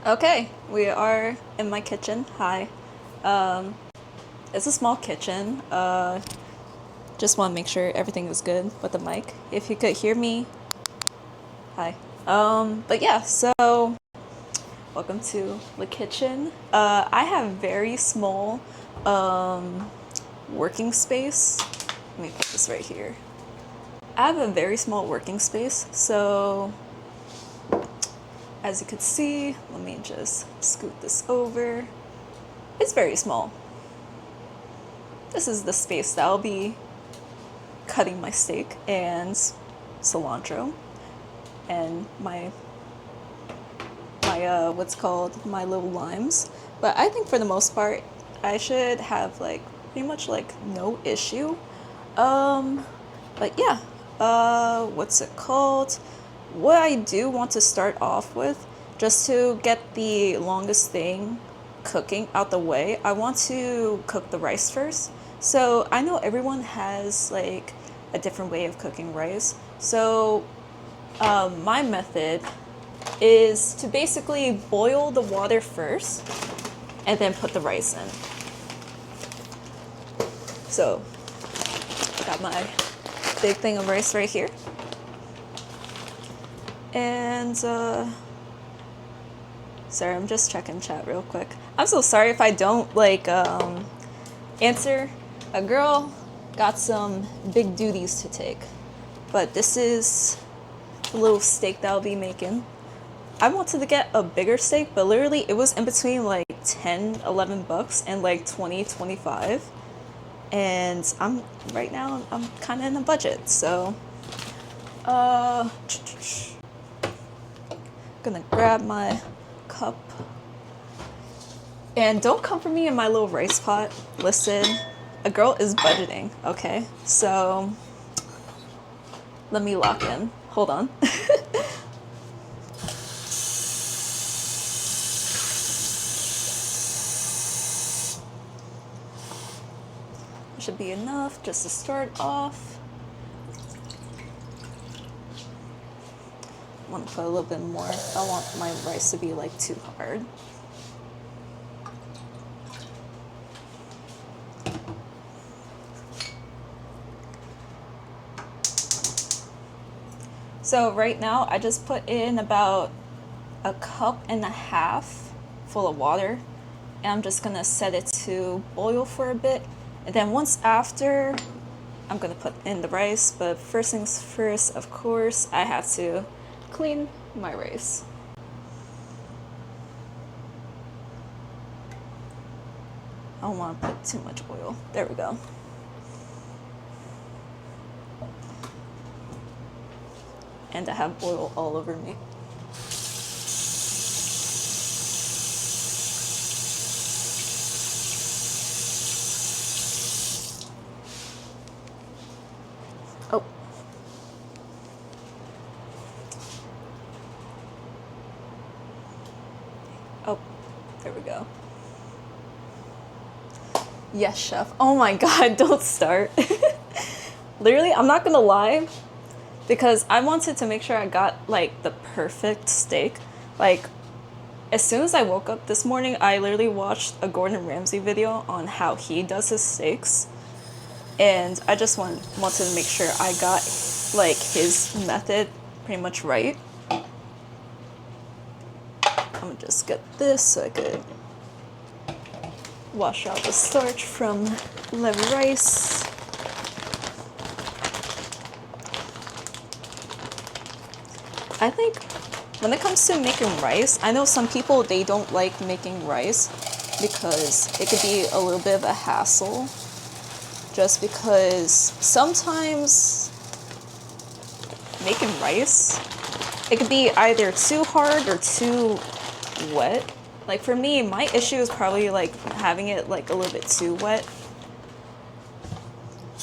Okay, we are in my kitchen. Hi. Um, it's a small kitchen. Just want to make sure everything is good with the mic. If you could hear me, hi. But yeah, so welcome to the kitchen. I have very small working space. Let me put this right here. I have a very small working space, so as you can see, let me just scoot this over. It's very small. This is the space that I'll be cutting my steak and cilantro and my my little limes. But I think for the most part, I should have like pretty much like no issue. But yeah, what's it called? What I do want to start off with, just to get the longest thing cooking out the way, I want to cook the rice first. So I know everyone has like a different way of cooking rice. So my method is to basically boil the water first and then put the rice in. So I got my big thing of rice right here. And sorry, I'm just checking chat real quick. I'm so sorry if I don't like answer. A girl got some big duties to take, but this is the little steak that I'll be making. I wanted to get a bigger steak, but literally it was in between like 10, 11 bucks and like 20, 25. And right now I'm kind of in a budget, so gonna grab my cup. And don't come for me in my little rice pot. Listen, a girl is budgeting, okay? So let me lock in. Hold on. Should be enough just to start off. I want to put a little bit more. I don't want my rice to be like too hard. So right now I just put in about a cup and a half full of water, and I'm just gonna set it to boil for a bit. And then once after, I'm gonna put in the rice, but first things first, of course, I have to clean my rice. I don't wanna put too much oil. There we go. And I have oil all over me. Oh, there we go. Yes, chef. Oh my God, don't start. Literally, I'm not gonna lie, because I wanted to make sure I got like the perfect steak. Like, as soon as I woke up this morning, I literally watched a Gordon Ramsay video on how he does his steaks. And I just wanted to make sure I got like his method pretty much right. I'm gonna just get this so I could wash out the starch from the rice. I think when it comes to making rice, I know some people, they don't like making rice because it could be a little bit of a hassle. Just because sometimes making rice, it could be either too hard or too wet. Like for me, my issue is probably like having it like a little bit too wet.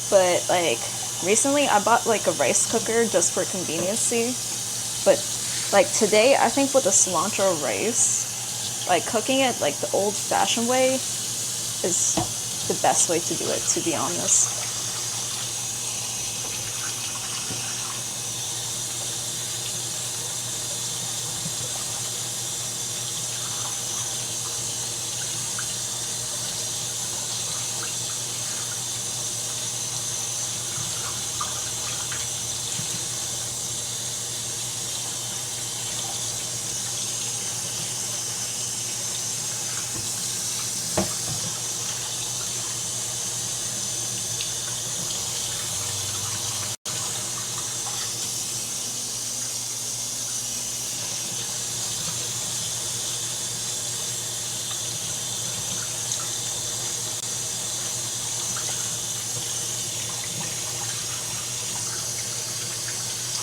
But like recently I bought like a rice cooker just for conveniency. But like today, I think with the cilantro rice, like cooking it like the old-fashioned way is the best way to do it, to be honest.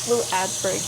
Little ad break.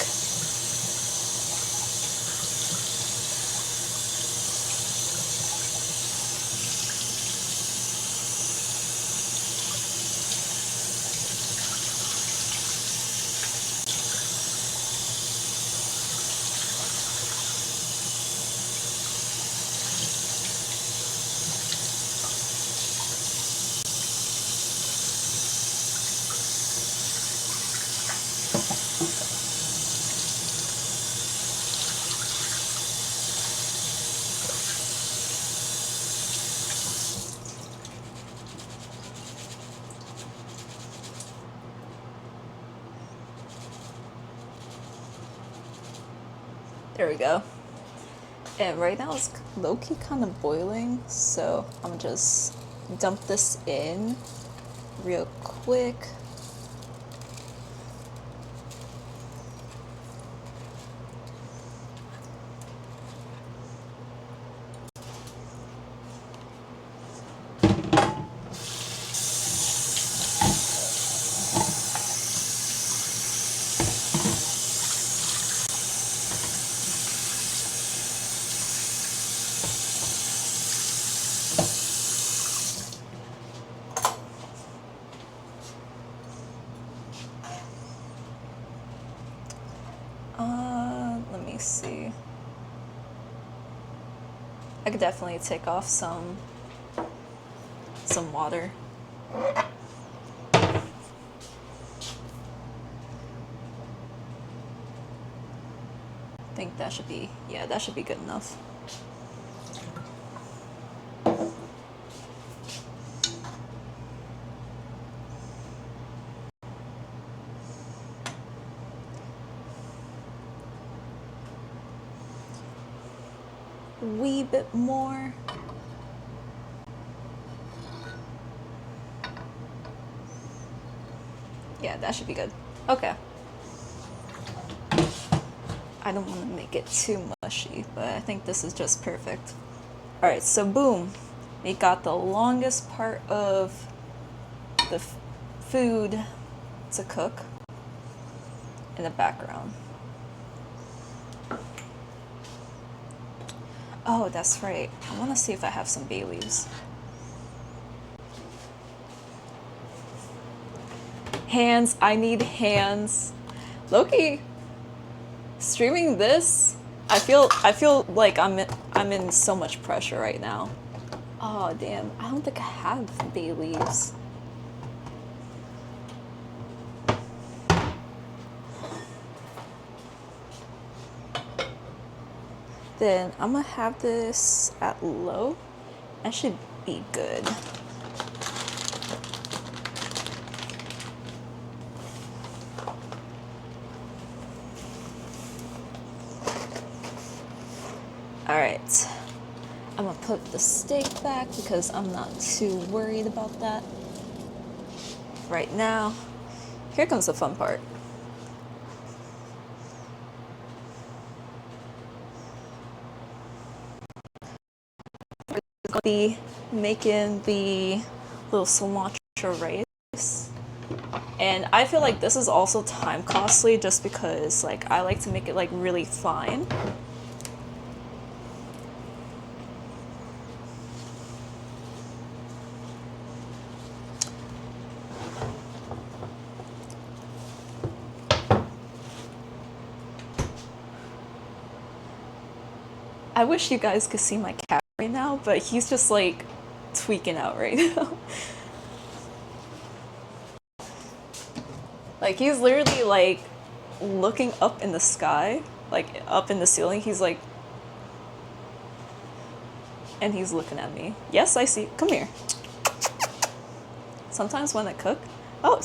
There we go. And right now it's low-key kind of boiling, so I'm just dump this in real quick. Let me see. I could definitely take off some water. I think that should be, yeah, that should be good enough. Wee bit more. Yeah, that should be good. Okay. I don't want to make it too mushy, but I think this is just perfect. Alright, so boom. We got the longest part of the food to cook in the background. Oh, that's right. I want to see if I have some bay leaves. Hands. I need hands. Loki, streaming this, I feel like I'm in so much pressure right now. Oh damn! I don't think I have bay leaves. Then I'm gonna have this at low. That should be good. Alright. I'm gonna put the steak back because I'm not too worried about that right now. Here comes the fun part. We're gonna be making the little cilantro rice. And I feel like this is also time costly just because like I like to make it like really fine. I wish you guys could see my cat right now, but he's just like tweaking out right now. Like he's literally like looking up in the sky, like up in the ceiling. He's like, and he's looking at me. Yes, I see. Come here. Sometimes when I cook, oh,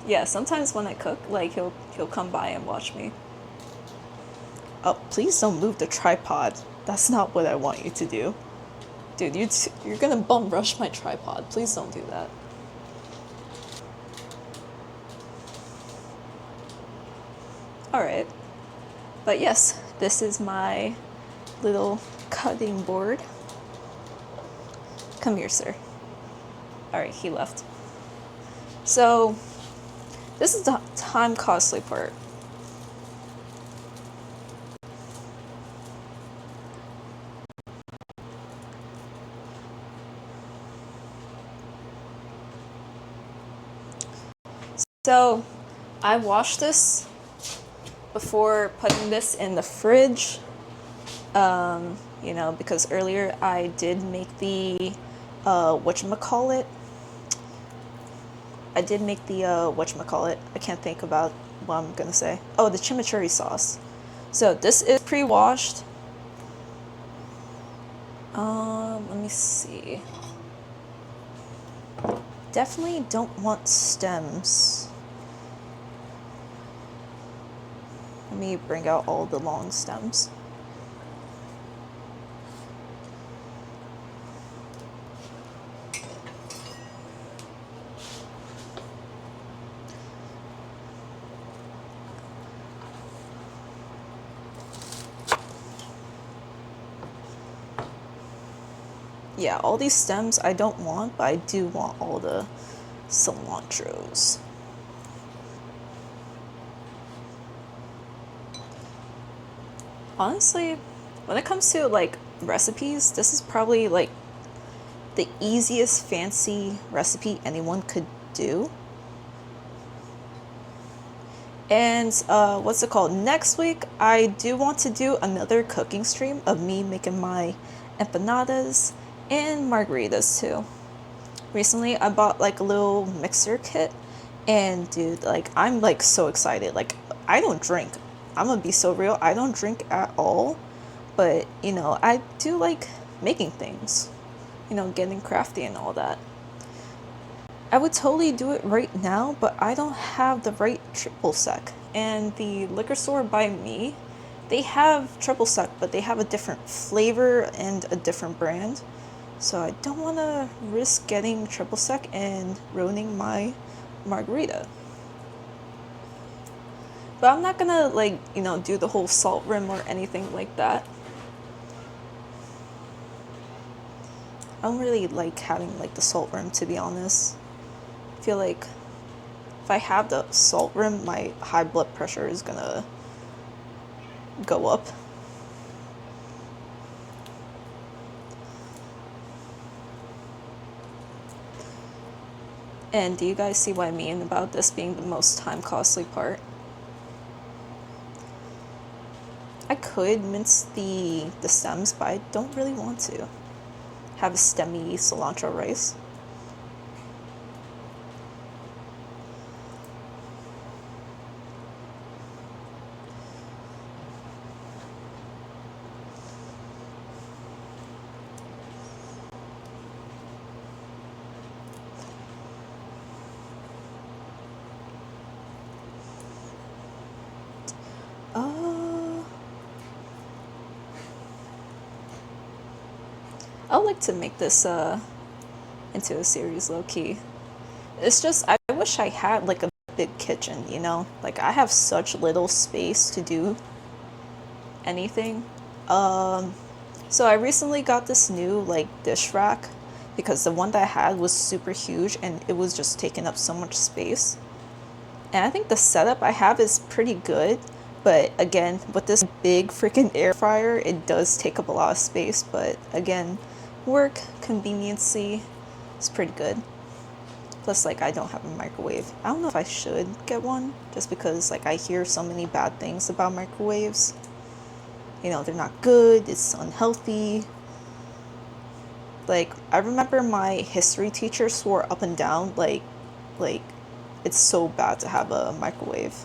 yeah. Sometimes when I cook, like he'll come by and watch me. Oh, please don't move the tripod. That's not what I want you to do. Dude, you're gonna bum rush my tripod. Please don't do that. Alright. But yes, this is my little cutting board. Come here, sir. Alright, he left. So, This is the time costly part. So I washed this before putting this in the fridge. You know, because earlier I did make the whatchamacallit. I did make the whatchamacallit. I can't think about what I'm gonna say. Oh, the chimichurri sauce. So this is pre-washed. Let me see. Definitely don't want stems. Let me bring out all the long stems. Yeah, all these stems I don't want, but I do want all the cilantros. Honestly, when it comes to like recipes, this is probably like the easiest fancy recipe anyone could do. And what's it called? Next week, I do want to do another cooking stream of me making my empanadas and margaritas too. Recently, I bought like a little mixer kit, and dude, like I'm like so excited. Like I don't drink. I'm gonna be so real. I don't drink at all, but you know, I do like making things. You know, getting crafty and all that. I would totally do it right now, but I don't have the right triple sec. And the liquor store by me, they have triple sec, but they have a different flavor and a different brand. So I don't want to risk getting triple sec and ruining my margarita. But I'm not gonna like, you know, do the whole salt rim or anything like that. I don't really like having like the salt rim, to be honest. I feel like if I have the salt rim, my high blood pressure is gonna go up. And do you guys see what I mean about this being the most time costly part? I could mince the stems, but I don't really want to have a stemmy cilantro rice. I would like to make this into a series low-key. It's just, I wish I had like a big kitchen, you know? Like I have such little space to do anything. So I recently got this new like dish rack because the one that I had was super huge and it was just taking up so much space. And I think the setup I have is pretty good, but again, with this big freaking air fryer, it does take up a lot of space, but again, work, conveniency, is pretty good. Plus, like, I don't have a microwave. I don't know if I should get one, just because, like, I hear so many bad things about microwaves. You know, they're not good, it's unhealthy. Like, I remember my history teacher swore up and down, like, it's so bad to have a microwave.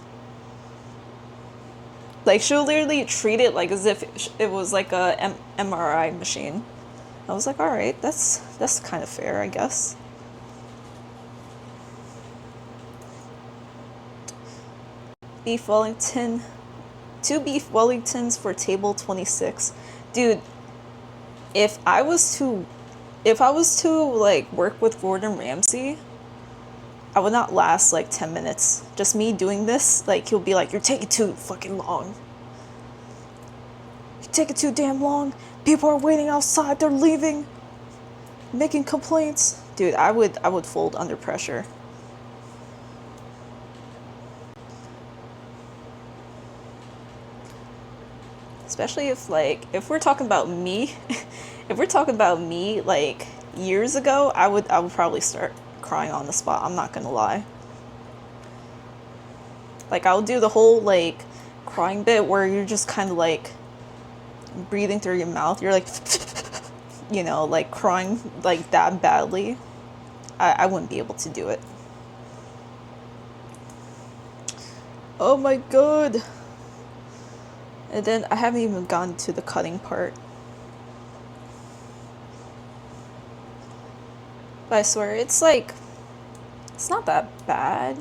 Like, she'll literally treat it like as if it was like a MRI machine. I was like, alright, that's kind of fair, I guess. Beef Wellington. 2 beef Wellingtons for table 26. Dude, if I was to like work with Gordon Ramsay, I would not last like 10 minutes. Just me doing this, like he'll be like, you're taking too fucking long. You're taking too damn long. People are waiting outside, they're leaving. Making complaints. Dude, I would fold under pressure. especially if like if we're talking about me, if we're talking about me like years ago, I would probably start crying on the spot. I'm not gonna lie. Like I'll do the whole like crying bit where you're just kind of like breathing through your mouth. You're like, you know, like crying like that badly. I wouldn't be able to do it. Oh my god. And then I haven't even gotten to the cutting part. But I swear, it's like, it's not that bad.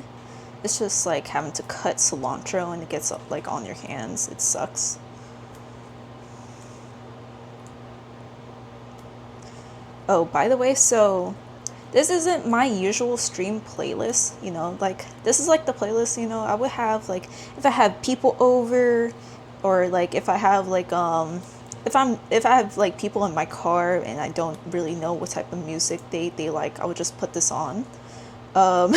It's just like having to cut cilantro and it gets like on your hands. It sucks. Oh, by the way, so this isn't my usual stream playlist, you know, like this is like the playlist, you know, I would have like if I have people over, or like if I have like if I have like people in my car and I don't really know what type of music they like, I would just put this on. Um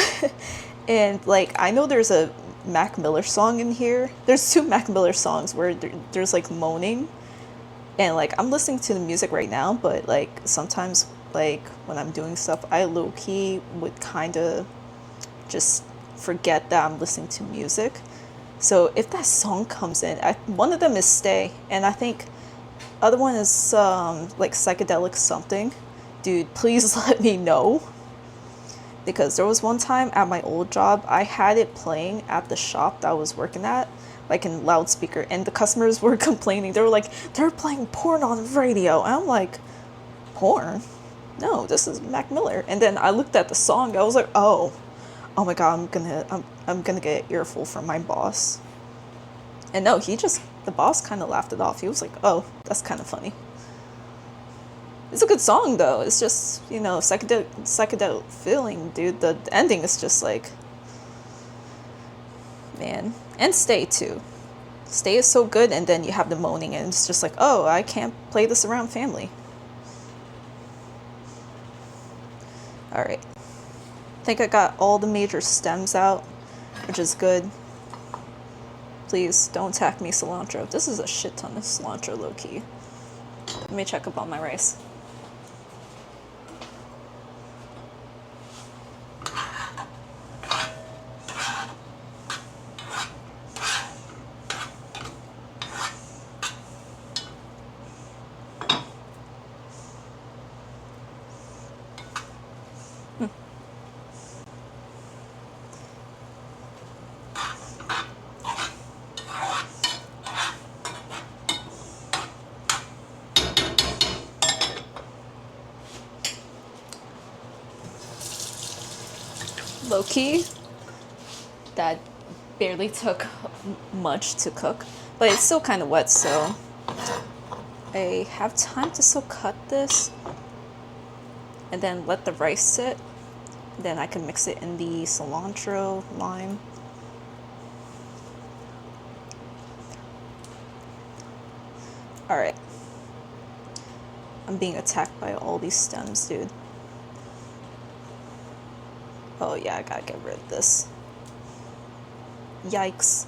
and like I know there's a Mac Miller song in here. There's two Mac Miller songs where there's like moaning, and like I'm listening to the music right now, but like sometimes like when I'm doing stuff, I low-key would kind of just forget that I'm listening to music. So if that song comes in, one of them is Stay, and I think other one is like Psychedelic Something. Dude, please let me know. Because there was one time at my old job, I had it playing at the shop that I was working at, like in loudspeaker, and the customers were complaining. They were like, they're playing porn on the radio. And I'm like, porn? No, this is Mac Miller. And then I looked at the song. I was like, oh my god, I'm gonna get an earful from my boss. And no, the boss kind of laughed it off. He was like, oh, that's kind of funny. It's a good song though. It's just, you know, psychedelic feeling, dude. The ending is just like, man. And Stay too. Stay is so good, and then you have the moaning, and it's just like, oh, I can't play this around family. Alright. I think I got all the major stems out, which is good. Please don't attack me, cilantro. This is a shit ton of cilantro, low-key. Let me check up on my rice. Low-key, that barely took much to cook, but it's still kind of wet, so I have time to still cut this and then let the rice sit. Then I can mix it in the cilantro, lime. Alright. I'm being attacked by all these stems, dude. Oh yeah, I gotta get rid of this. Yikes.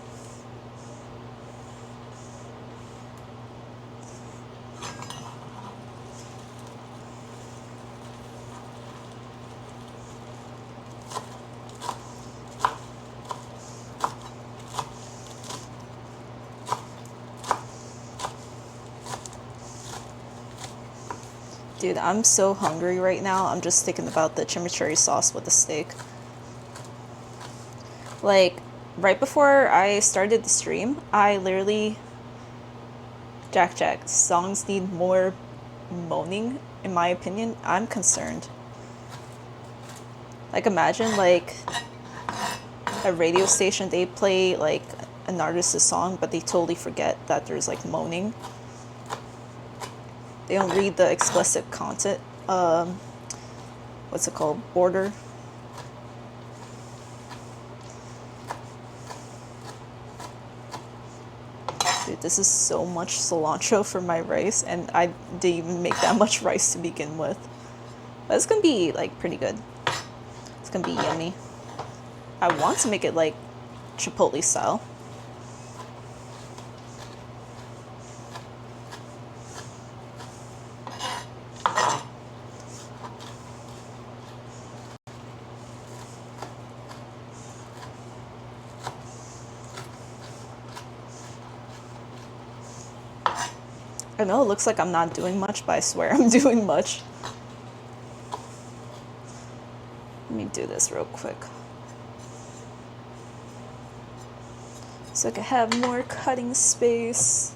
Dude, I'm so hungry right now. I'm just thinking about the chimichurri sauce with the steak. Like, right before I started the stream, I literally... Jack, songs need more moaning, in my opinion. I'm concerned. Like, imagine, like, a radio station, they play, like, an artist's song, but they totally forget that there's, like, moaning. They don't read the explicit content, what's it called, border. Dude, this is so much cilantro for my rice, and I didn't even make that much rice to begin with. But it's gonna be, like, pretty good. It's gonna be yummy. I want to make it, like, Chipotle style. I know it looks like I'm not doing much, but I swear I'm doing much. Let me do this real quick, so I can have more cutting space.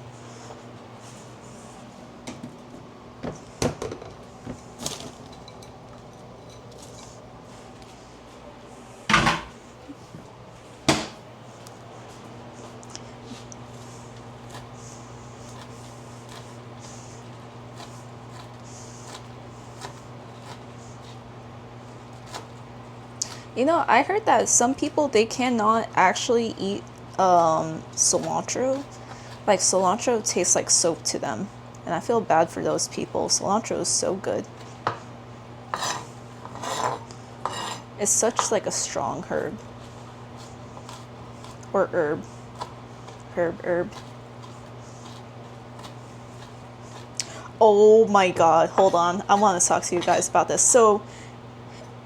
You know, I heard that some people, they cannot actually eat cilantro. Like, cilantro tastes like soap to them. And I feel bad for those people. Cilantro is so good. It's such like a strong herb. Or herb. Herb. Oh my god, hold on. I want to talk to you guys about this. So,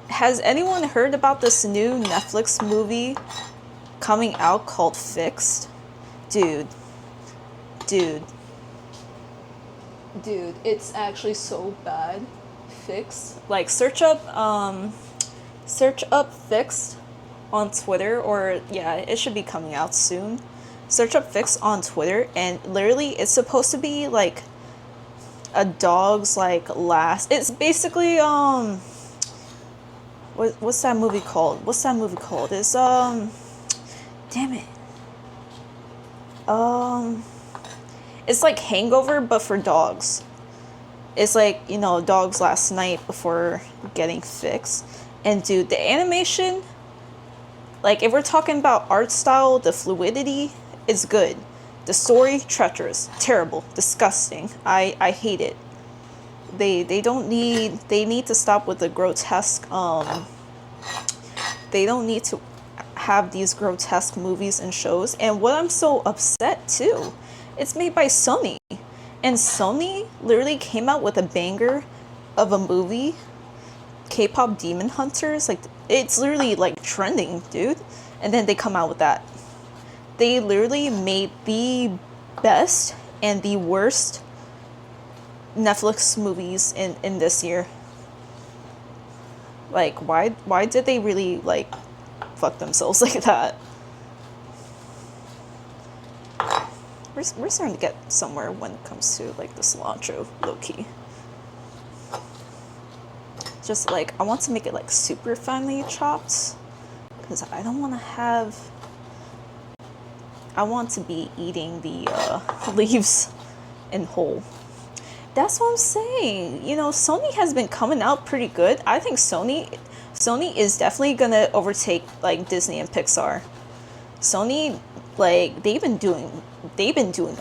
has anyone heard about this new Netflix movie coming out called Fixed? Dude, it's actually so bad. Fixed. Like, search up Fixed on Twitter, or yeah, it should be coming out soon. Search up Fixed on Twitter, and literally it's supposed to be like a dog's like last. It's basically what's that movie called? It's damn it. It's like Hangover, but for dogs. It's like, you know, dog's last night before getting fixed. And dude, the animation, like if we're talking about art style, the fluidity is good. The story, treacherous, terrible, disgusting. I hate it. They need to stop with the grotesque. They don't need to have these grotesque movies and shows. And what I'm so upset too, it's made by Sony, and Sony literally came out with a banger of a movie, K-pop Demon Hunters. Like, it's literally like trending, dude. And then they come out with that. They literally made the best and the worst Netflix movies in this year. Like, why did they really like fuck themselves like that? We're starting to get somewhere when it comes to like the cilantro, low-key. Just like, I want to make it like super finely chopped, because I don't want to have, I want to be eating the leaves in whole. That's what I'm saying. You know, Sony has been coming out pretty good. I think Sony is definitely gonna overtake like Disney and Pixar. Sony, like, they've been doing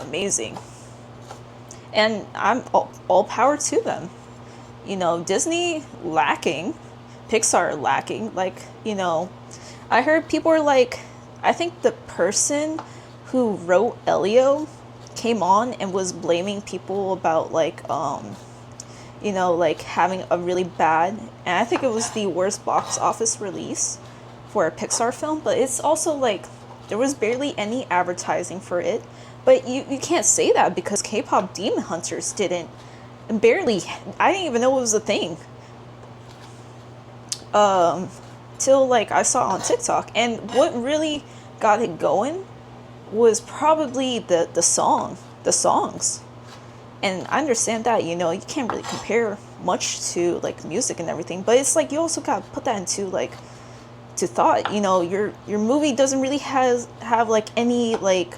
amazing, and I'm all power to them. You know, Disney lacking, Pixar lacking. Like, you know, I heard people were like, I think the person who wrote Elio came on and was blaming people about like you know, like having a really bad, and I think it was the worst box office release for a Pixar film. But it's also like there was barely any advertising for it. But you can't say that, because K-pop Demon Hunters didn't, barely, I didn't even know it was a thing till like I saw it on TikTok. And what really got it going was probably the songs. And I understand that, you know, you can't really compare much to like music and everything, but it's like you also gotta put that into like to thought. You know, your movie doesn't really have like any like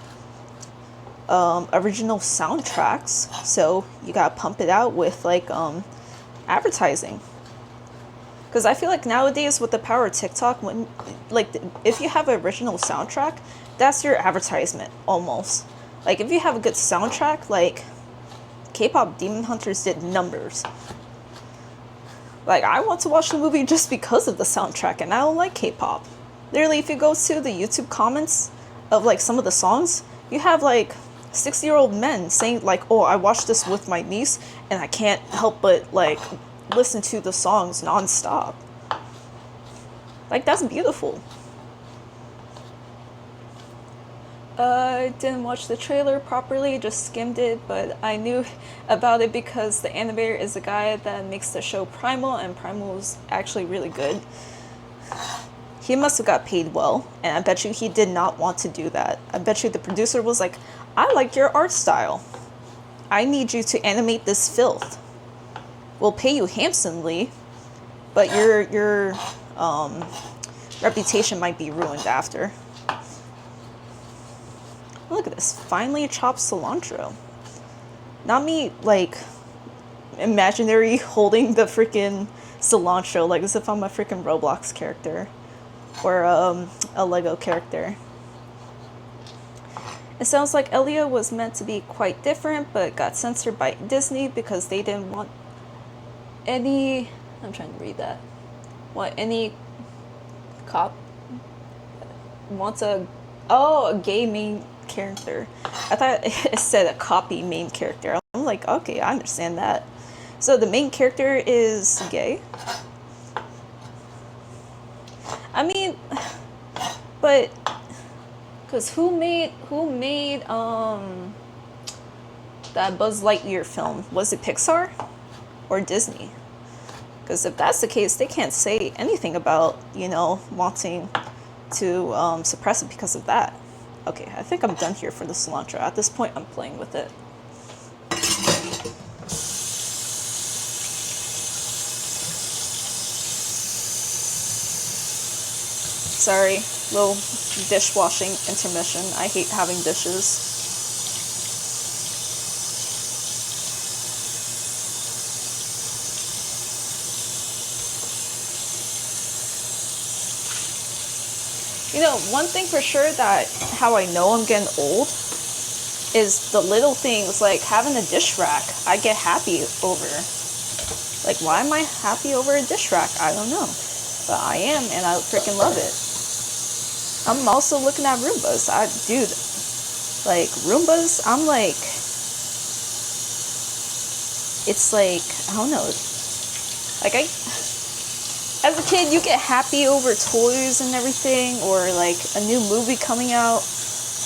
original soundtracks, so you gotta pump it out with like advertising. Because I feel like nowadays with the power of TikTok, when like if you have an original soundtrack, that's your advertisement almost. Like if you have a good soundtrack, like K-pop Demon Hunters did numbers. Like, I want to watch the movie just because of the soundtrack, and I don't like K-pop. Literally, if you go to the YouTube comments of like some of the songs, you have like 60-year-old men saying like, oh, I watched this with my niece and I can't help but like listen to the songs nonstop. Like, that's beautiful. Didn't watch the trailer properly, just skimmed it, but I knew about it because the animator is the guy that makes the show Primal, and Primal is actually really good. He must have got paid well, and I bet you he did not want to do that. I bet you the producer was like, I like your art style. I need you to animate this filth. We'll pay you handsomely, but your reputation might be ruined after. Look at this, finely chopped cilantro. Not me, like, imaginary holding the freaking cilantro, like as if I'm a freaking Roblox character. Or a Lego character. It sounds like Elliot was meant to be quite different, but got censored by Disney because they didn't want any... I'm trying to read that. Want any cop... Wants a... Oh, a gay main character. I thought it said a copy main character. I'm like, okay, I understand that. So the main character is gay? I mean, but because who made that Buzz Lightyear film? Was it Pixar or Disney? Because if that's the case, they can't say anything about, you know, wanting to suppress it because of that. Okay, I think I'm done here for the cilantro. At this point, I'm playing with it. Sorry, little dishwashing intermission. I hate having dishes. You know, one thing for sure that how I know I'm getting old is the little things, like having a dish rack. I get happy over. Like, why am I happy over a dish rack? I don't know. But I am, and I freaking love it. I'm also looking at Roombas. Dude, like, Roombas, I'm like, it's like, I don't know. Like, as a kid, you get happy over toys and everything, or like a new movie coming out,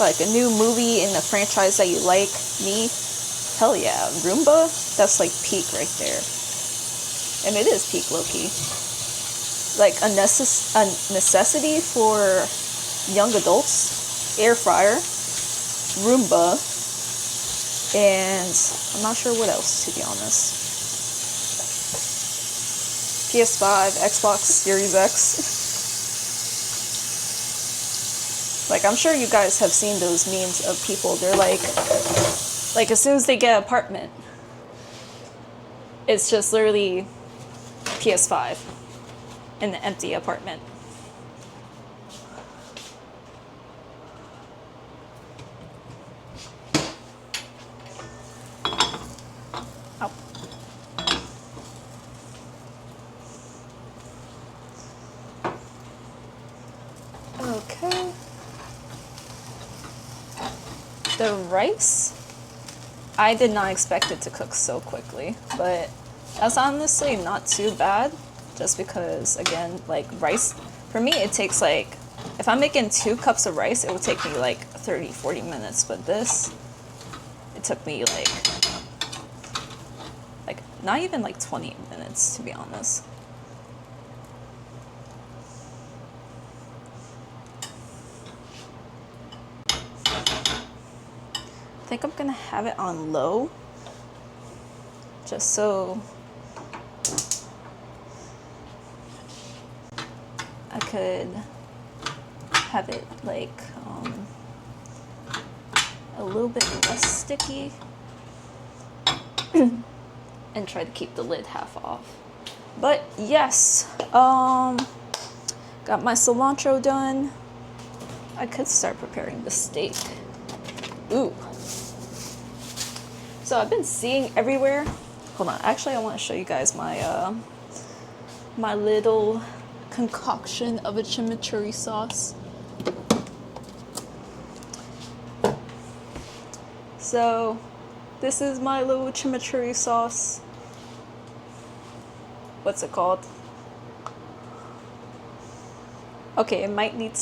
like a new movie in a franchise that you like. Me, hell yeah, Roomba, that's like peak right there. And it is peak low-key. Like a necessity for young adults, air fryer, Roomba, and I'm not sure what else, to be honest. PS5, Xbox Series X. Like, I'm sure you guys have seen those memes of people, they're like as soon as they get an apartment, it's just literally PS5 in the empty apartment. Oh. Okay. The rice, I did not expect it to cook so quickly, but that's honestly not too bad, just because, again, like rice, for me it takes like, if I'm making 2 cups of rice, it would take me like 30-40 minutes, but this, it took me like not even like 20 minutes, to be honest. I think I'm gonna have it on low, just so I could have it like a little bit less sticky and try to keep the lid half off. But yes, got my cilantro done. I could start preparing the steak. Ooh. So I've been seeing everywhere. Hold on, actually I want to show you guys my my little concoction of a chimichurri sauce. So this is my little chimichurri sauce. What's it called? Okay, it might need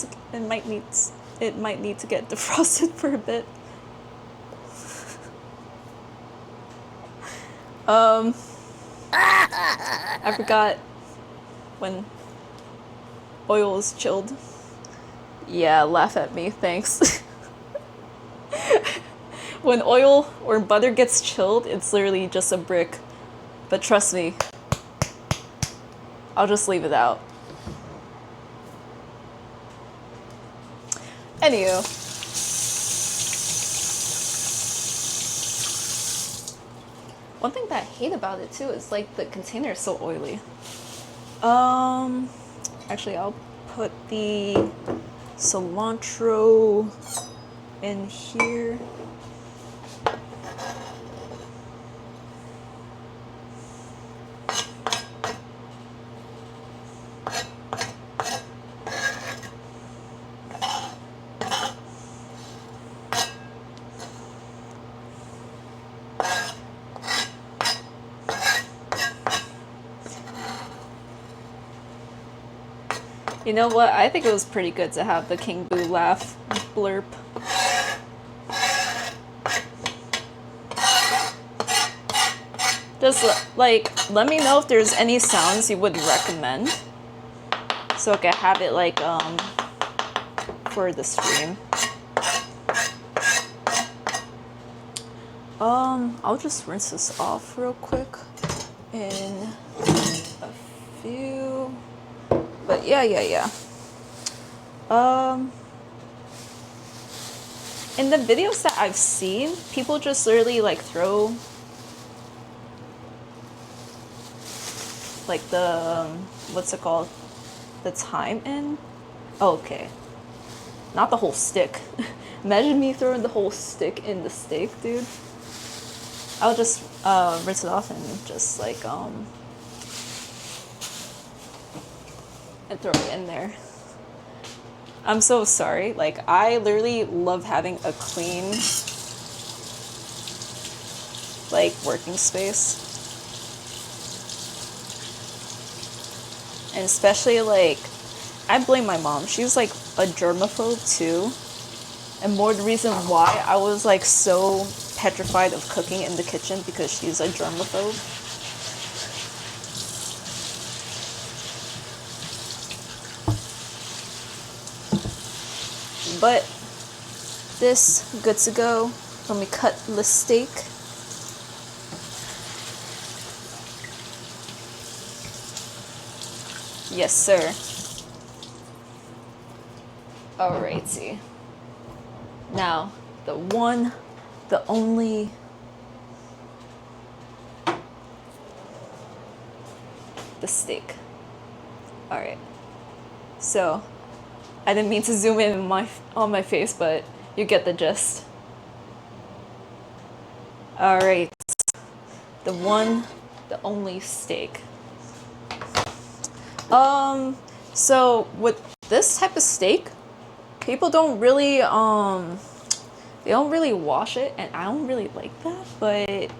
it might need to get defrosted for a bit. I forgot when oil is chilled. Yeah, laugh at me, thanks. When oil or butter gets chilled, it's literally just a brick. But trust me, I'll just leave it out. Anywho. One thing that I hate about it too is like the container is so oily. Actually I'll put the cilantro in here. You know what? I think it was pretty good to have the King Boo laugh blurp. Just like, let me know if there's any sounds you would recommend, so I can have it like for the stream. I'll just rinse this off real quick in a few. But yeah. In the videos that I've seen, people just literally like throw like the what's it called? The thyme in. Oh, okay. Not the whole stick. Imagine me throwing the whole stick in the steak, dude. I'll just rinse it off and just like and throw it in there. I'm so sorry. Like, I literally love having a clean, like, working space. And especially, like, I blame my mom. She's, like, a germaphobe, too. And more the reason why I was, like, so petrified of cooking in the kitchen, because she's a germaphobe. But this good to go. Let me cut the steak. Yes, sir. Alrighty. Now, the one, the only, the steak. Alright. So, I didn't mean to zoom in on my face, but you get the gist. Alright. The one, the only steak. So with this type of steak, people don't really, they don't really wash it, and I don't really like that, but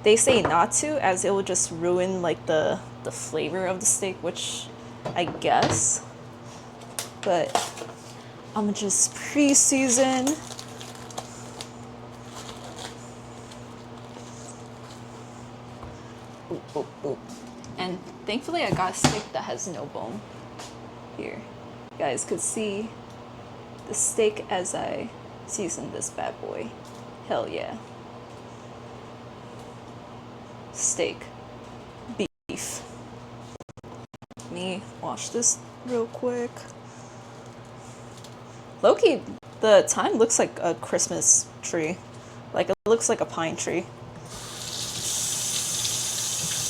they say not to, as it will just ruin like the flavor of the steak, which I guess. But I'm gonna just pre-season. Ooh. And thankfully I got a steak that has no bone. Here, you guys could see the steak as I season this bad boy. Hell yeah. Steak. Beef. Let me wash this real quick. Low-key, the thyme looks like a Christmas tree. Like, it looks like a pine tree.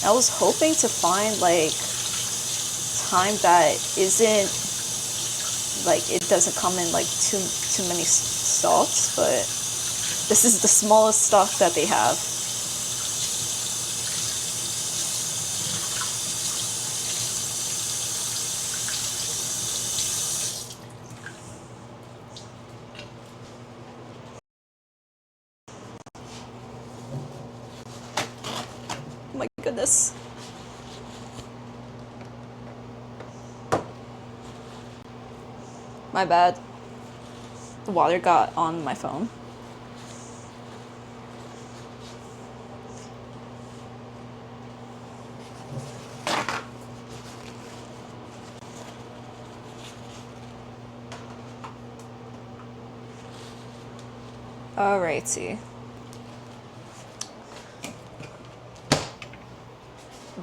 I was hoping to find, like, thyme that isn't, like, it doesn't come in, like, too many stalks, but this is the smallest stalk that they have. My goodness. My bad. the water got on my phone. Alrighty.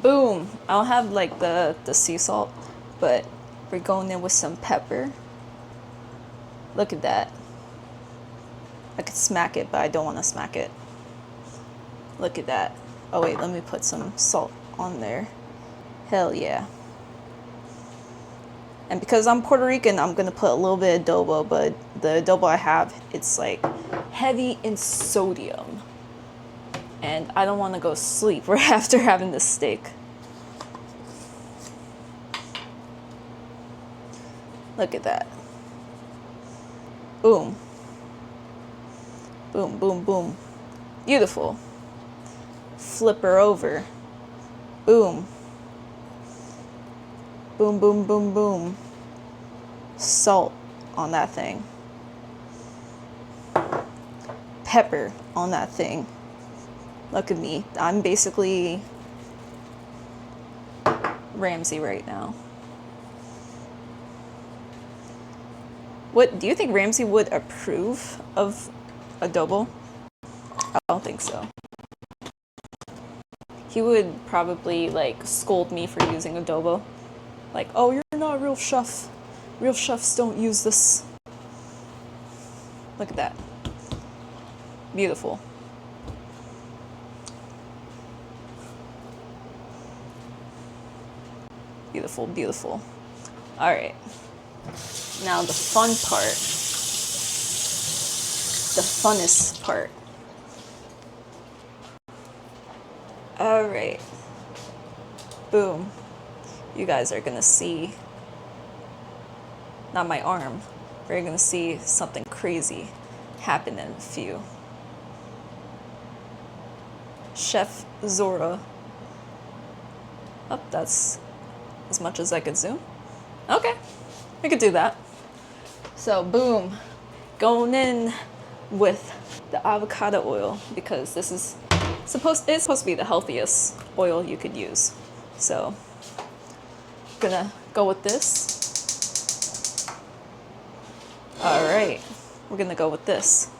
Boom! I don't have like the sea salt, but we're going in with some pepper. Look at that. I could smack it, but I don't want to smack it. Look at that. Oh wait, let me put some salt on there. Hell yeah. And because I'm Puerto Rican, I'm gonna put a little bit of adobo, but the adobo I have, it's like heavy in sodium. And I don't want to go to sleep right after having this steak. Look at that. Boom. Boom, boom, boom. Beautiful. Flip her over. Boom. Boom, boom, boom, boom. Salt on that thing. Pepper on that thing. Look at me. I'm basically Ramsay right now. What do you think Ramsay would approve of adobo? I don't think so. He would probably like scold me for using adobo. Like, oh, you're not a real chef. Real chefs don't use this. Look at that. Beautiful. Beautiful, beautiful. All right. Now the fun part. The funnest part. All right. Boom. You guys are gonna see, not my arm, we're gonna see something crazy happen in a few. Chef Zora. Oh, that's as much as I could zoom. Okay, we could do that. So boom, going in with the avocado oil because this is it's supposed to be the healthiest oil you could use. So gonna go with this. All right, we're gonna go with this.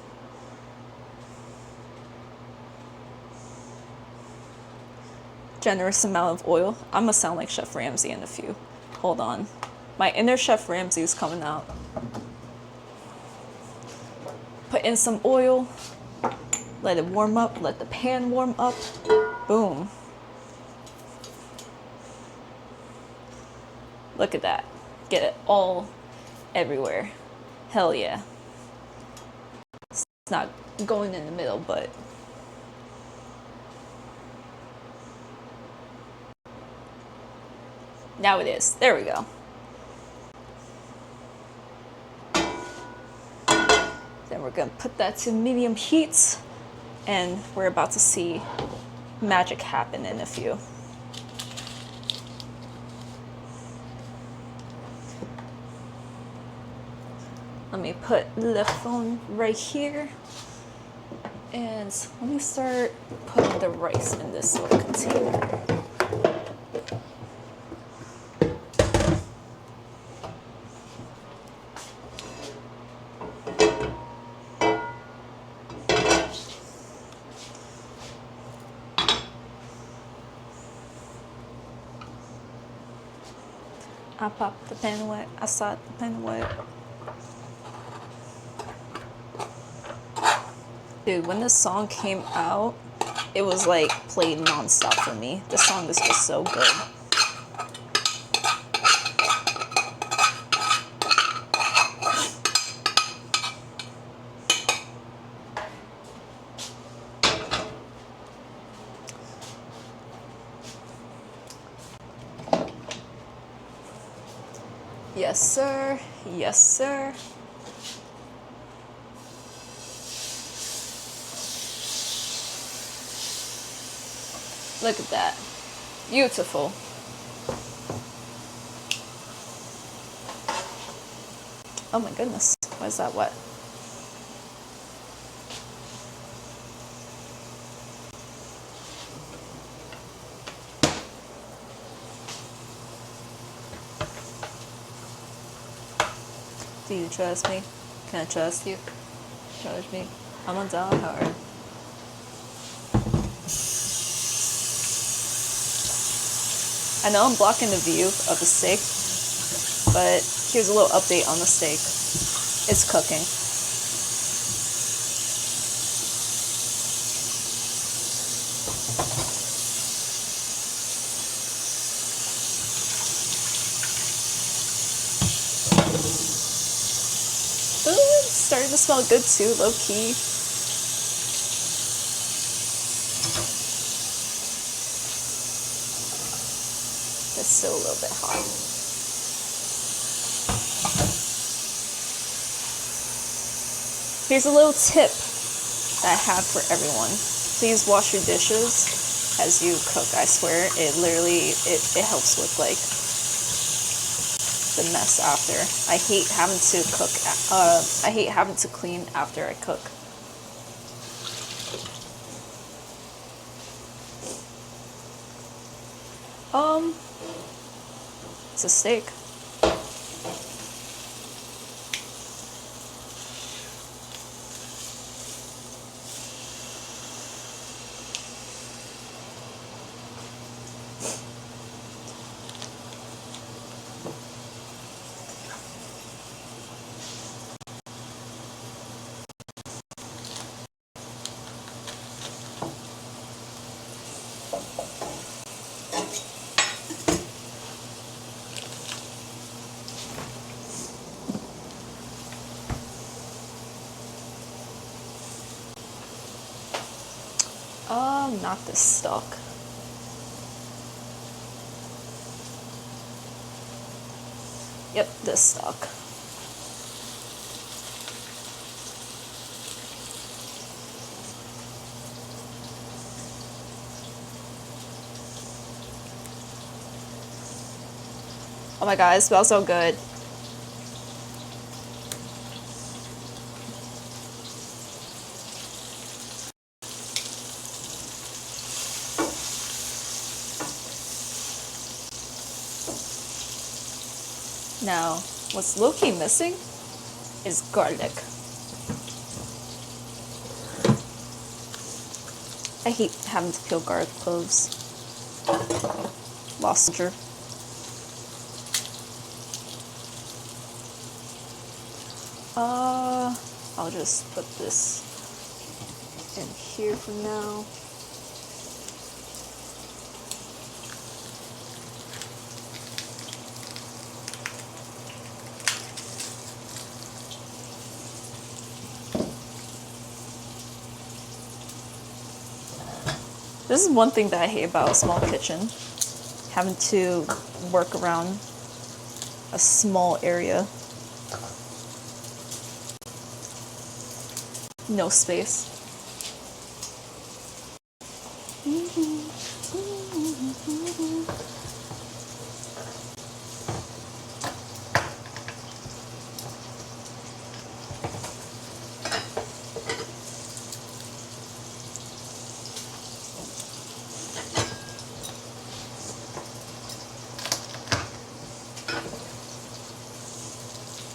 Generous amount of oil. I'm gonna sound like Chef Ramsay in a few. Hold on. My inner Chef Ramsay is coming out. Put in some oil. Let it warm up. Let the pan warm up. Boom. Look at that. Get it all everywhere. Hell yeah. It's not going in the middle, but now it is. There we go. Then we're gonna put that to medium heat and we're about to see magic happen in a few. Let me put the phone right here. And let me start putting the rice in this little container. I popped the pan wet, I saw the pan wet. Dude, when this song came out, it was like played nonstop for me. This song is just so good. Yes, sir. Yes, sir. Look at that. Beautiful. Oh my goodness. Why is that wet? Do you trust me? Can I trust you? Trust me. I'm a die hard. I know I'm blocking the view of the steak, but here's a little update on the steak. It's cooking. Ooh, it's starting to smell good too, low key. It's still a little bit hot. Here's a little tip that I have for everyone. Please wash your dishes as you cook. I swear, it literally, it helps with like the mess after. I hate having to cook, I hate having to clean after I cook. It's a steak. Not this stock. Yep, this stock. Oh my god, it smells so good. Now, what's low-key missing is garlic. I hate having to peel garlic cloves. Lobster. I'll just put this in here for now. This is one thing that I hate about a small kitchen. Having to work around a small area. No space.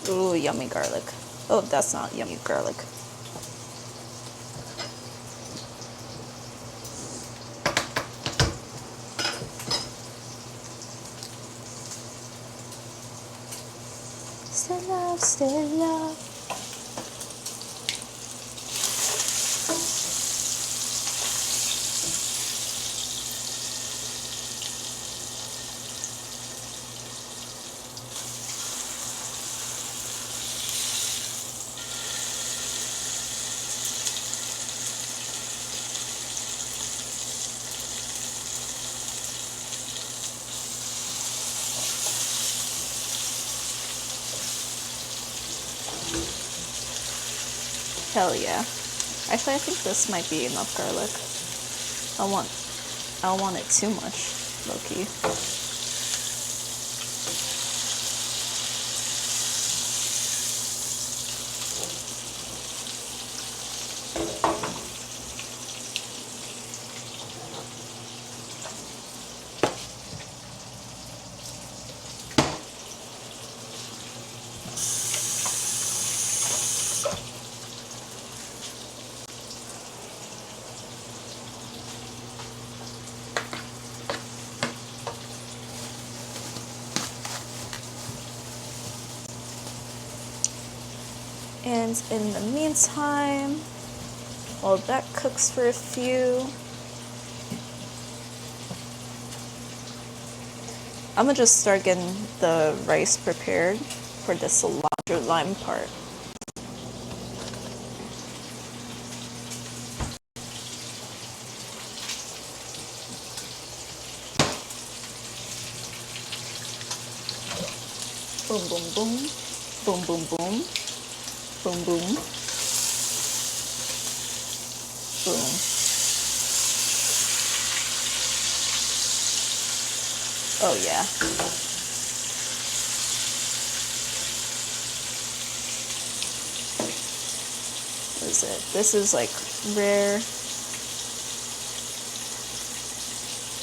Ooh, yummy garlic. Oh, that's not yummy garlic. Still love, still love. Hell yeah. Actually, I think this might be enough garlic. I don't want it too much, low-key. And in the meantime, while that cooks for a few, I'm gonna just start getting the rice prepared for the cilantro lime part. Boom, boom, boom, boom, boom, boom, boom, boom, boom. Oh yeah. What is it? This is like rare.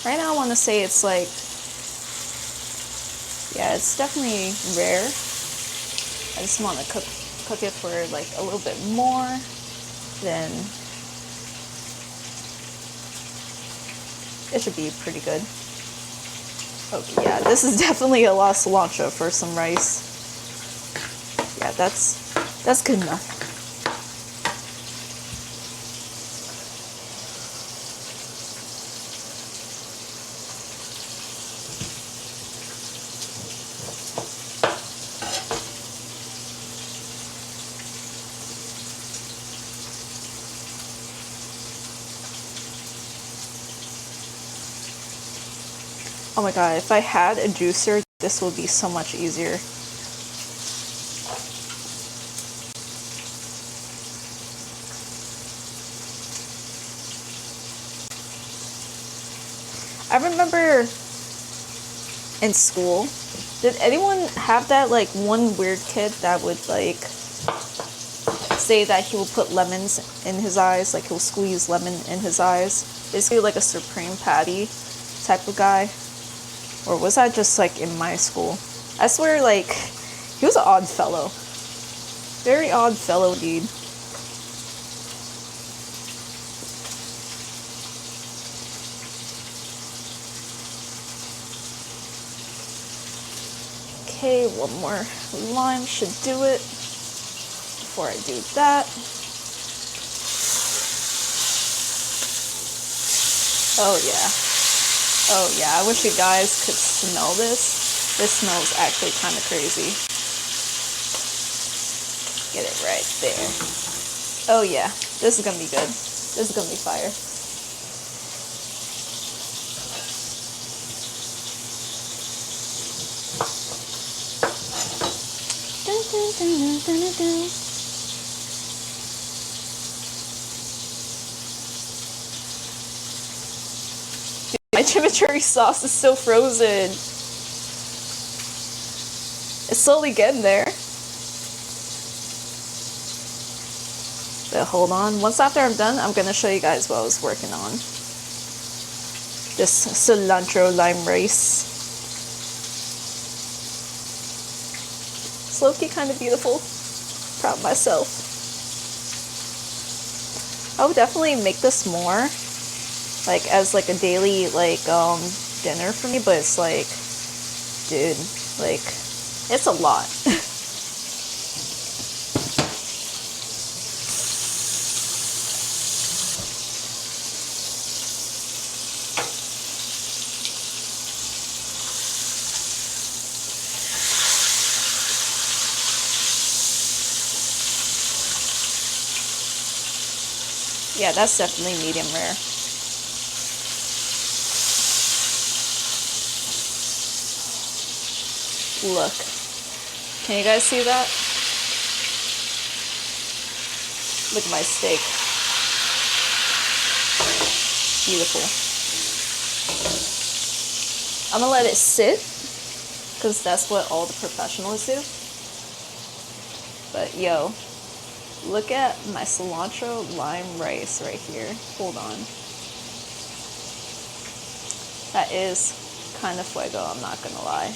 Right now I want to say it's like, yeah, it's definitely rare. I just want to cook it for like a little bit more, then it should be pretty good. Okay, yeah, this is definitely a lot of cilantro for some rice. Yeah, that's good enough. Oh my god, if I had a juicer, this would be so much easier. I remember in school, did anyone have that like one weird kid that would like say that he will put lemons in his eyes, like he'll squeeze lemon in his eyes? Basically like a Supreme Patty type of guy. Or was that just like in my school? I swear, like, he was an odd fellow. Very odd fellow indeed. Okay, one more lime should do it. Before I do that. Oh yeah. Oh yeah, I wish you guys could smell this. This smells actually kind of crazy. Get it right there. Oh yeah, this is gonna be good. This is gonna be fire. Dun, dun, dun, dun, dun, dun. My chimichurri sauce is still frozen. It's slowly getting there. But hold on. Once after I'm done, I'm gonna show you guys what I was working on. This cilantro lime rice. It's low-key kind of beautiful. Proud of myself. I would definitely make this more. Like as like a daily like dinner for me, but it's like, dude, like it's a lot. Yeah, that's definitely medium rare. Look, can you guys see that? Look at my steak. Beautiful. I'm gonna let it sit, because that's what all the professionals do. But yo, look at my cilantro lime rice right here. Hold on. That is kind of fuego, I'm not gonna lie.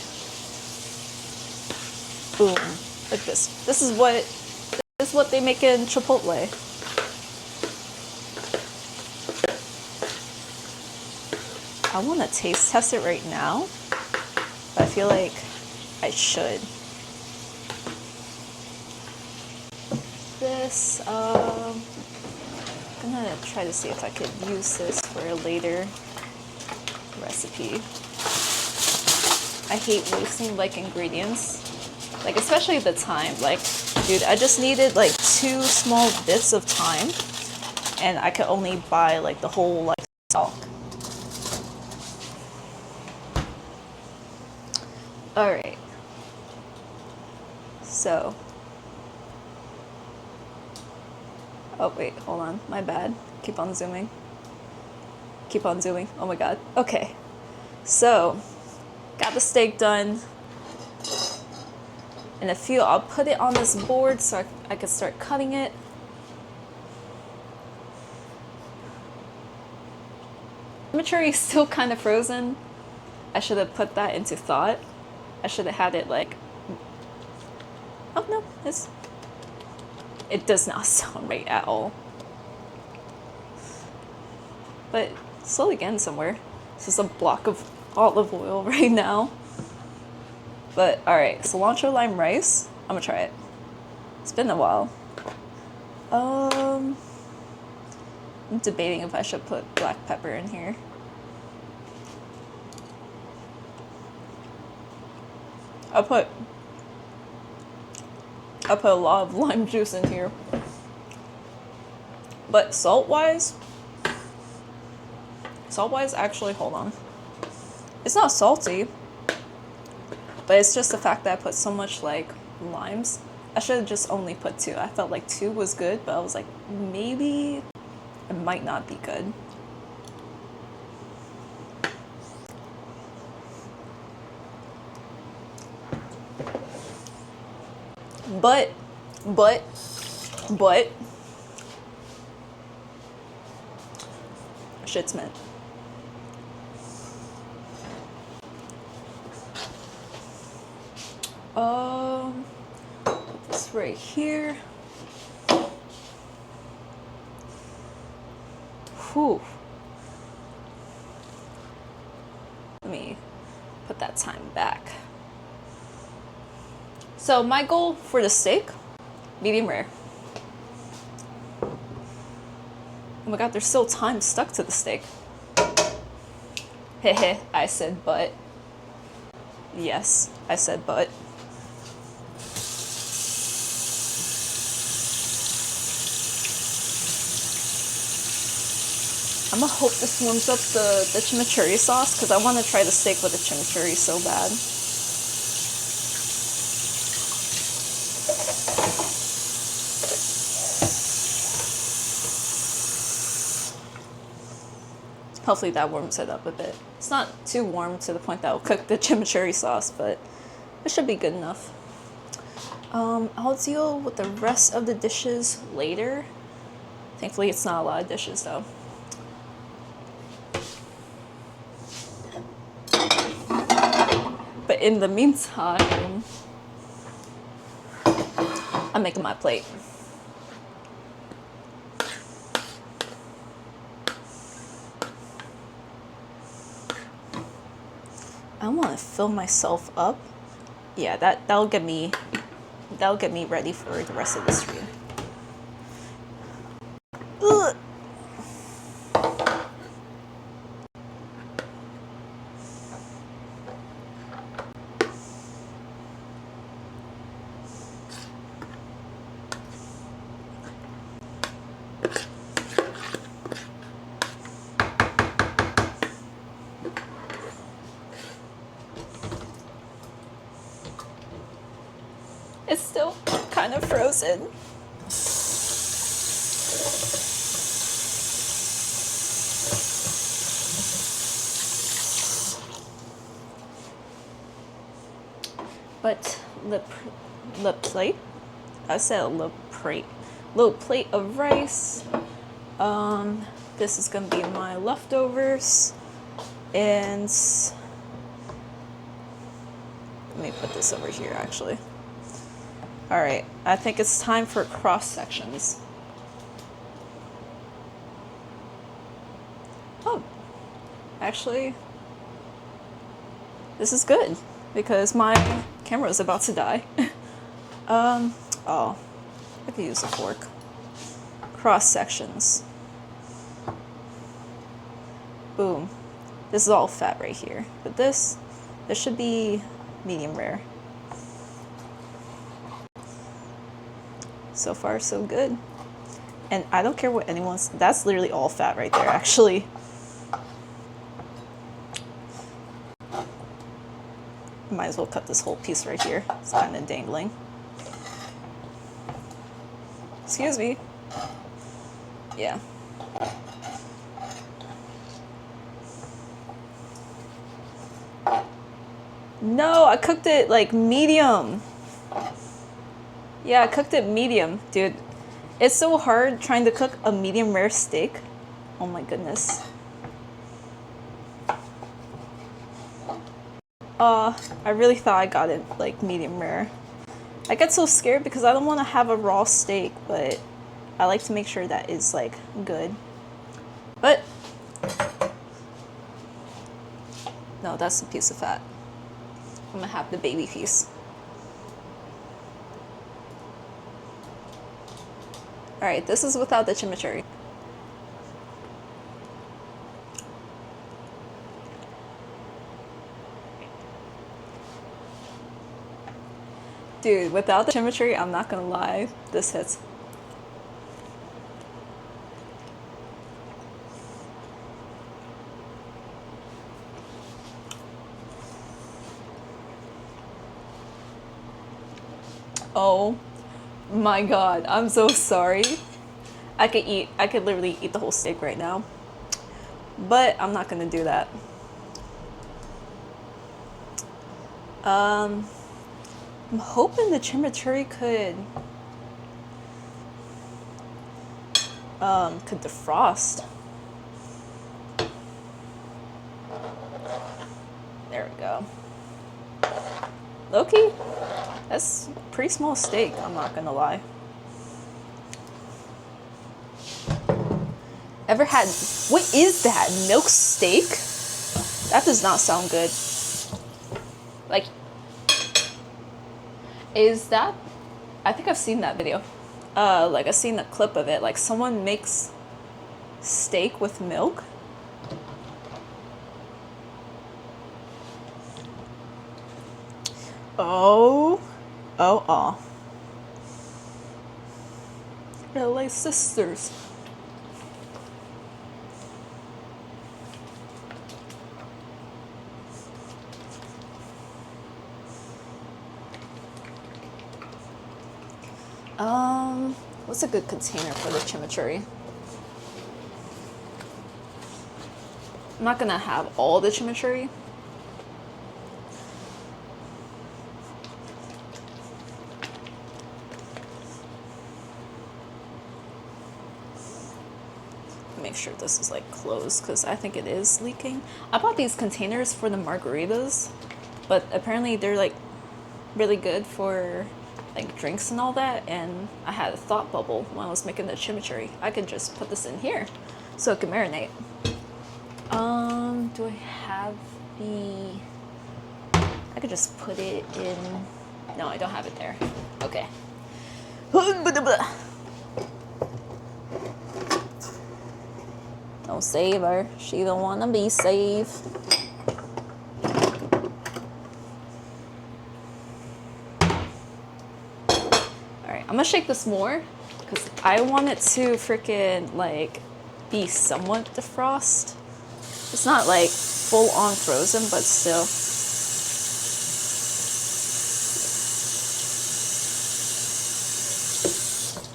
Boom. Look at this. This is what they make in Chipotle. I want to taste test it right now, but I feel like I should. this. I'm gonna try to see if I could use this for a later recipe. I hate wasting like ingredients, like especially the thyme. Like, dude, I just needed like 2 small bits of thyme, and I could only buy like the whole like stalk. All right. So. Oh wait, hold on. My bad. Keep on zooming. Keep on zooming. Oh my god. Okay. So, got the steak done. In a few, I'll put it on this board so I can start cutting it. Chimichurri is still kind of frozen. I should have put that into thought. I should have had it like... Oh no, it does not sound right at all. But slowly getting somewhere. This is a block of olive oil right now. But alright, cilantro lime rice. I'm gonna try it. It's been a while. I'm debating if I should put black pepper in here. I put a lot of lime juice in here. But salt-wise, actually, hold on. It's not salty, but it's just the fact that I put so much like limes. I should have just only put 2. I felt like 2 was good, but I was like, maybe it might not be good. But shit's mint. Put this right here. Whew. Let me put that thyme back. So my goal for the steak, medium rare. Oh my god, there's still thyme stuck to the steak. Hehe, I said but. Yes, I said but. I'm gonna hope this warms up the chimichurri sauce, because I want to try the steak with the chimichurri so bad. Hopefully that warms it up a bit. It's not too warm to the point that will cook the chimichurri sauce, but it should be good enough. I'll deal with the rest of the dishes later. Thankfully, it's not a lot of dishes though. But in the meantime, I'm making my plate. I want to fill myself up. Yeah, that'll get me ready for the rest of the stream. Ugh. It's still kind of frozen. But the plate, I said a little plate of rice. This is gonna be my leftovers, and let me put this over here actually. All right, I think it's time for cross sections. Oh, actually, this is good because my camera is about to die. Oh, I could use a fork. cross sections. Boom. This is all fat right here. But this should be medium rare. So far, so good. And I don't care what anyone's... That's literally all fat right there, actually. Might as well cut this whole piece right here. It's kind of dangling. Excuse me. Yeah. No, I cooked it like medium. Yeah, I cooked it medium, dude. It's so hard trying to cook a medium rare steak. Oh my goodness. I really thought I got it like medium rare. I get so scared because I don't want to have a raw steak, but I like to make sure that is like good. But no, that's a piece of fat. I'm gonna have the baby piece. All right, this is without the chimichurri. Dude, without the chimichurri, I'm not gonna lie, this hits. Oh my god, I'm so sorry. I could literally eat the whole steak right now. But I'm not gonna do that. I'm hoping the chimichurri could defrost. There we go. Loki, that's a pretty small steak, I'm not gonna lie. Ever had, what is that? Milk steak? That does not sound good. Like, is that, I think I've seen that video. Like I've seen a clip of it, like someone makes steak with milk. Oh. They're like sisters. What's a good container for the chimichurri? I'm not gonna have all the chimichurri. Make sure this is like closed because I think it is leaking. I bought these containers for the margaritas, but apparently they're like really good for like drinks and all that, and I had a thought bubble when I was making the chimichurri. I could just put this in here so it can marinate. Do I have the... I could just put it in... No, I don't have it there. Okay. Don't save her. She don't want to be saved. Alright, I'm gonna shake this more because I want it to freaking like be somewhat defrost. It's not like full on frozen, but still.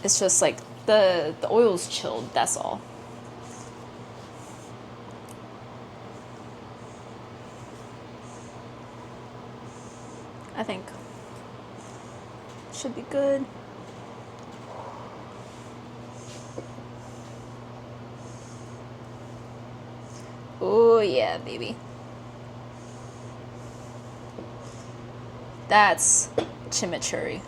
It's just like the oil's chilled, that's all. I think should be good. Oh yeah, baby. That's chimichurri.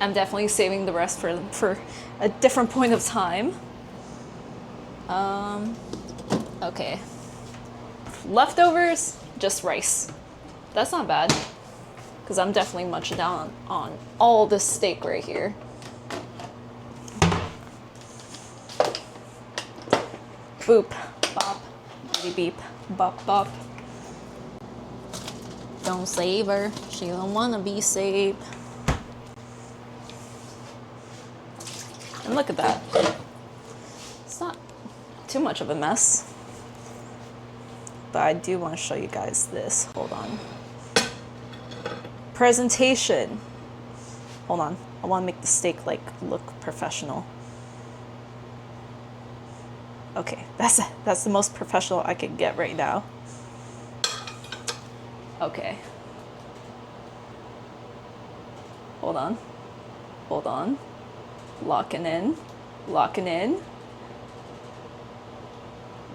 I'm definitely saving the rest for a different point of time. Okay. Leftovers, just rice. That's not bad, because I'm definitely munching down on all this steak right here. Boop, bop, bitty beep, bop, bop. Don't save her, she don't wanna be saved. And look at that. It's not too much of a mess. But I do want to show you guys this. Hold on. Presentation. Hold on. I want to make the steak like look professional. Okay, that's the most professional I can get right now. Okay. Hold on. Hold on. Locking in. Locking in.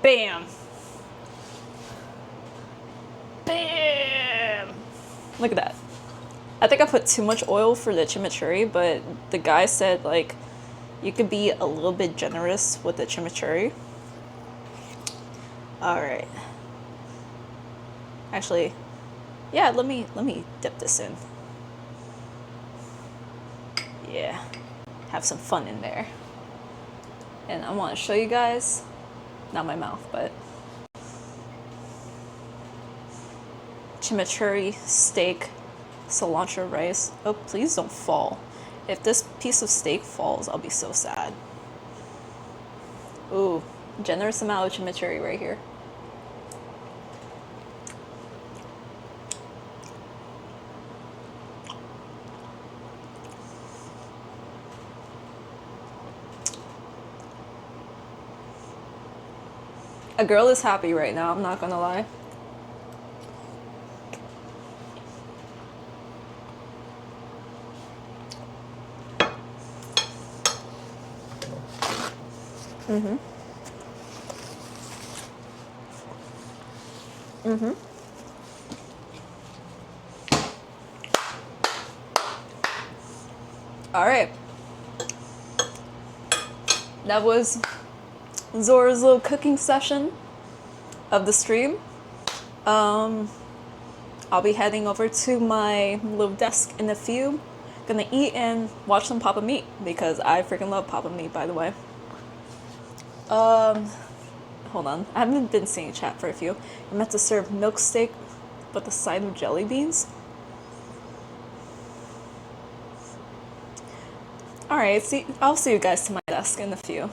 Bam! Bam! Look at that. I think I put too much oil for the chimichurri, but the guy said like you could be a little bit generous with the chimichurri. All right. Actually, yeah, let me dip this in. Yeah. Have some fun in there. And I want to show you guys, not my mouth, but chimichurri steak, cilantro rice. Oh, please don't fall. If this piece of steak falls, I'll be so sad. Ooh, generous amount of chimichurri right here. A girl is happy right now, I'm not gonna lie. Mm-hmm. Mm-hmm. All right. That was Zora's little cooking session of the stream. I'll be heading over to my little desk in a few. Gonna eat and watch some Papa Meat because I freaking love Papa Meat, by the way. Hold on. I haven't been seeing chat for a few. I meant to serve milk steak with a side of jelly beans. Alright, I'll see you guys to my desk in a few.